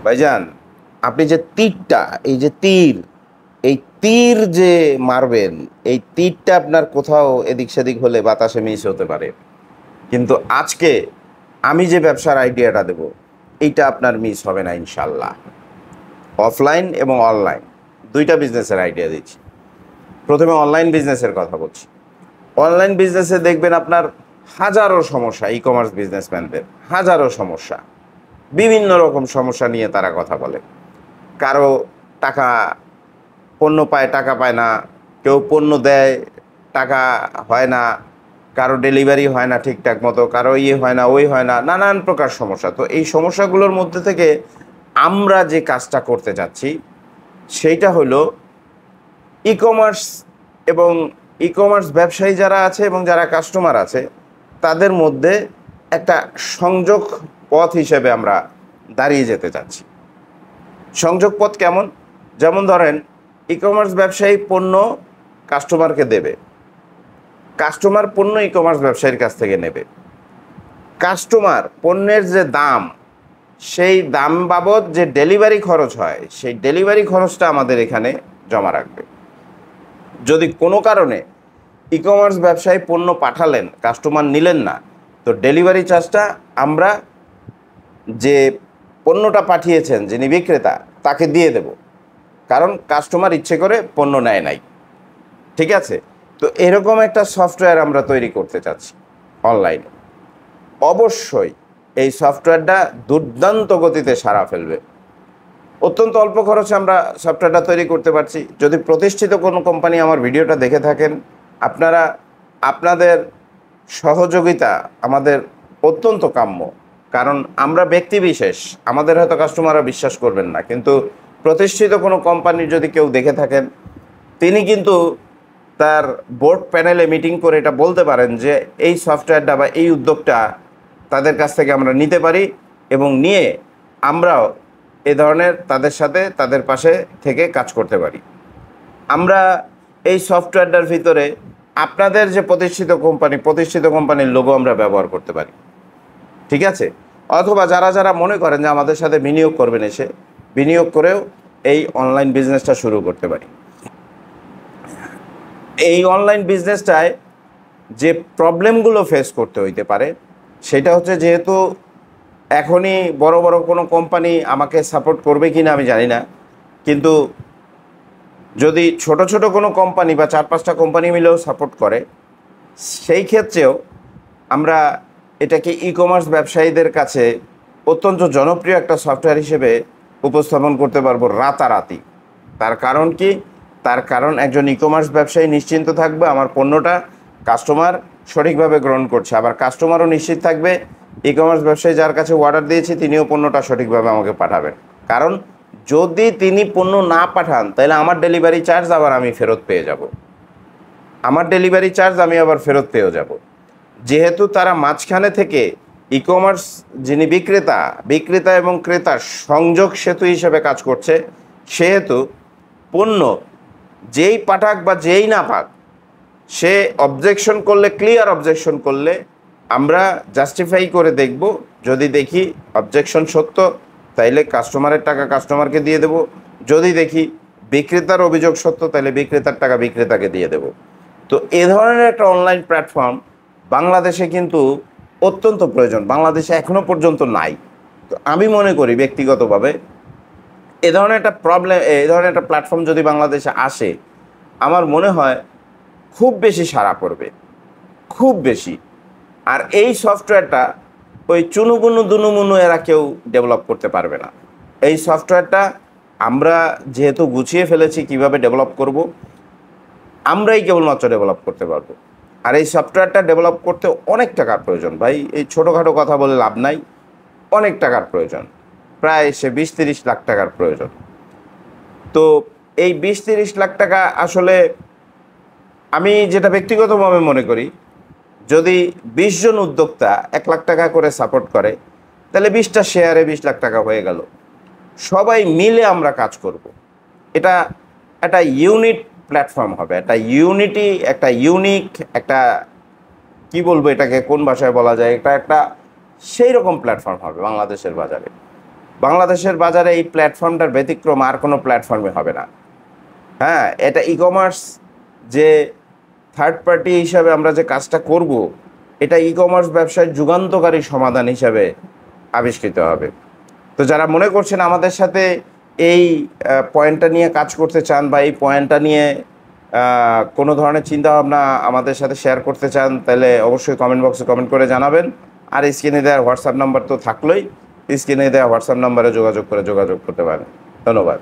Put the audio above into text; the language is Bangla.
ভাইজান, আপনি যে তীরটা, এই যে তীর, এই তীর যে মারবেন, এই তীরটা আপনার কোথাও এদিক সেদিক হলে বাতাসে মিস হতে পারে, কিন্তু আজকে আমি যে ব্যবসার আইডিয়াটা দেব, এইটা আপনার মিস হবে না ইনশাল্লাহ। অফলাইন এবং অনলাইন দুইটা বিজনেসের আইডিয়া দিচ্ছি। প্রথমে অনলাইন বিজনেসের কথা বলছি। অনলাইন বিজনেসে দেখবেন আপনার হাজারো সমস্যা, ই কমার্স বিজনেসম্যানদের হাজারো সমস্যা, বিভিন্ন রকম সমস্যা নিয়ে তারা কথা বলে। কারো টাকা, পণ্য পায়, টাকা পায় না, কেউ পণ্য দেয়, টাকা হয় না, কারো ডেলিভারি হয় না ঠিকঠাক মতো, কারো ইয়ে হয় না, ওই হয় না, নানান প্রকার সমস্যা। তো এই সমস্যাগুলোর মধ্যে থেকে আমরা যে কাজটা করতে যাচ্ছি সেইটা হলো ই কমার্স এবং ই কমার্স ব্যবসায়ী যারা আছে এবং যারা কাস্টমার আছে তাদের মধ্যে একটা সংযোগ পথ হিসেবে আমরা দাঁড়িয়ে যেতে চাচ্ছি। সংযোগ পথ কেমন? যেমন ধরেন, ই কমার্স ব্যবসায়ী পণ্য কাস্টমারকে দেবে, কাস্টমার পণ্য ই কমার্স ব্যবসায়ীর কাছ থেকে নেবে, কাস্টমার পণ্যের যে দাম, সেই দাম বাবদ যে ডেলিভারি খরচ হয়, সেই ডেলিভারি খরচটা আমাদের এখানে জমা রাখবে। যদি কোনো কারণে ই কমার্স ব্যবসায়ী পণ্য পাঠালেন, কাস্টমার নিলেন না, তো ডেলিভারি চার্জটা আমরা যে পণ্যটা পাঠিয়েছেন, যিনি বিক্রেতা, তাকে দিয়ে দেব, কারণ কাস্টমার ইচ্ছে করে পণ্য নেয় নাই। ঠিক আছে? তো এরকম একটা সফটওয়্যার আমরা তৈরি করতে চাচ্ছি অনলাইনে। অবশ্যই এই সফটওয়্যারটা দুর্দান্ত গতিতে সাড়া ফেলবে। অত্যন্ত অল্প খরচে আমরা সফটওয়্যারটা তৈরি করতে পারছি। যদি প্রতিষ্ঠিত কোনো কোম্পানি আমার ভিডিওটা দেখে থাকেন, আপনারা আপনাদের সহযোগিতা আমাদের অত্যন্ত কাম্য। কারণ আমরা ব্যক্তিবিশেষ, আমাদের হয়তো কাস্টমাররা বিশ্বাস করবেন না, কিন্তু প্রতিষ্ঠিত কোনো কোম্পানির যদি কেউ দেখে থাকেন, তিনি কিন্তু তার বোর্ড প্যানেলে মিটিং করে এটা বলতে পারেন যে এই সফটওয়্যারটা বা এই উদ্যোগটা তাদের কাছ থেকে আমরা নিতে পারি, এবং নিয়ে আমরাও এ ধরনের তাদের সাথে, তাদের পাশে থেকে কাজ করতে পারি। আমরা এই সফটওয়্যারটার ভিতরে আপনাদের যে প্রতিষ্ঠিত কোম্পানির লোগো আমরা ব্যবহার করতে পারি। ঠিক আছে? অথবা যারা যারা মনে করেন যে আমাদের সাথে বিনিয়োগ করবেন, এসে বিনিয়োগ করেও এই অনলাইন বিজনেসটা শুরু করতে পারি। এই অনলাইন বিজনেসটায় যে প্রবলেমগুলো ফেস করতে হইতে পারে, সেটা হচ্ছে, যেহেতু এখনই বড় বড় কোনো কোম্পানি আমাকে সাপোর্ট করবে কি না আমি জানি না, কিন্তু যদি ছোট ছোট কোনো কোম্পানি বা 4-5টা কোম্পানি মিলেও সাপোর্ট করে, সেই ক্ষেত্রেও আমরা এটাকে ই কমার্স ব্যবসায়ীদের কাছে অত্যন্ত জনপ্রিয় একটা সফটওয়্যার হিসেবে উপস্থাপন করতে পারবো রাতারাতি। তার কারণ কি? তার কারণ একজন ই কমার্স ব্যবসায়ী নিশ্চিন্ত থাকবে আমার পণ্যটা কাস্টমার সঠিকভাবে গ্রহণ করছে, আবার কাস্টমারও নিশ্চিত থাকবে ই কমার্স ব্যবসায়ী যার কাছে অর্ডার দিয়েছি তিনিও পণ্যটা সঠিকভাবে আমাকে পাঠাবেন। কারণ যদি তিনি পণ্য না পাঠান, তাহলে আমার ডেলিভারি চার্জ আবার আমি ফেরত পেয়ে যাব, আমার ডেলিভারি চার্জ আমি আবার ফেরত পেয়েও যাব। যেহেতু তারা মাঝখানে থেকে ই কমার্স যিনি বিক্রেতা এবং ক্রেতার সংযোগ সেতু হিসেবে কাজ করছে, সেহেতু পণ্য যেই পাঠাক বা যেই না পাক, সে অবজেকশন করলে, ক্লিয়ার অবজেকশন করলে আমরা জাস্টিফাই করে দেখব। যদি দেখি অবজেকশন সত্য, তাইলে কাস্টমারের টাকা কাস্টমারকে দিয়ে দেব। যদি দেখি বিক্রেতার অভিযোগ সত্য, তাহলে বিক্রেতার টাকা বিক্রেতাকে দিয়ে দেব। তো এ ধরনের একটা অনলাইন প্ল্যাটফর্ম বাংলাদেশে কিন্তু অত্যন্ত প্রয়োজন, বাংলাদেশে এখনও পর্যন্ত নাই। তো আমি মনে করি ব্যক্তিগতভাবে এ ধরনের একটা প্ল্যাটফর্ম যদি বাংলাদেশে আসে, আমার মনে হয় খুব বেশি সাড়া পড়বে, খুব বেশি। আর এই সফটওয়্যারটা ওই চুনুবুনু দুনুমুনু এরা কেউ ডেভেলপ করতে পারবে না। এই সফটওয়্যারটা আমরা যেহেতু গুছিয়ে ফেলেছি কিভাবে ডেভেলপ করব, আমরাই কেবলমাত্র ডেভেলপ করতে পারবো। আর এই সফটওয়্যারটা ডেভেলপ করতে অনেক টাকার প্রয়োজন ভাই, এই ছোটোখাটো কথা বলে লাভ নাই, অনেক টাকার প্রয়োজন, প্রায় সে 20-30 লাখ টাকার প্রয়োজন। তো এই 20-30 লাখ টাকা আসলে আমি যেটা ব্যক্তিগতভাবে মনে করি, যদি 20 জন উদ্যোক্তা 1 লাখ টাকা করে সাপোর্ট করে, তাহলে 20টা শেয়ারে 20 লাখ টাকা হয়ে গেল। সবাই মিলে আমরা কাজ করব। এটা একটা ইউনিট প্ল্যাটফর্ম হবে, একটা ইউনিক একটা কি বলবো, এটাকে কোন ভাষায় বলা যায়, এটা একটা সেই রকম প্ল্যাটফর্ম হবে বাংলাদেশের বাজারে। বাংলাদেশের বাজারে এই প্ল্যাটফর্মটার ব্যতিক্রম আর কোনো প্ল্যাটফর্মে হবে না। হ্যাঁ, এটা ই কমার্স যে থার্ড পার্টি হিসাবে আমরা যে কাজটা করব, এটা ই কমার্স ব্যবসায় যুগান্তকারী সমাধান হিসাবে আবিষ্কৃত হবে। তো যারা মনে করছেন আমাদের সাথে এই পয়েন্টটা নিয়ে কাজ করতে চান বা এই পয়েন্টটা নিয়ে কোনো ধরনের চিন্তাভাবনা আমাদের সাথে শেয়ার করতে চান, তাহলে অবশ্যই কমেন্ট বক্সে কমেন্ট করে জানাবেন। আর স্ক্রিনে দেওয়া হোয়াটসঅ্যাপ নাম্বার তো থাকলোই, স্ক্রিনে দেওয়া হোয়াটসঅ্যাপ নাম্বারে যোগাযোগ করতে পারেন। ধন্যবাদ।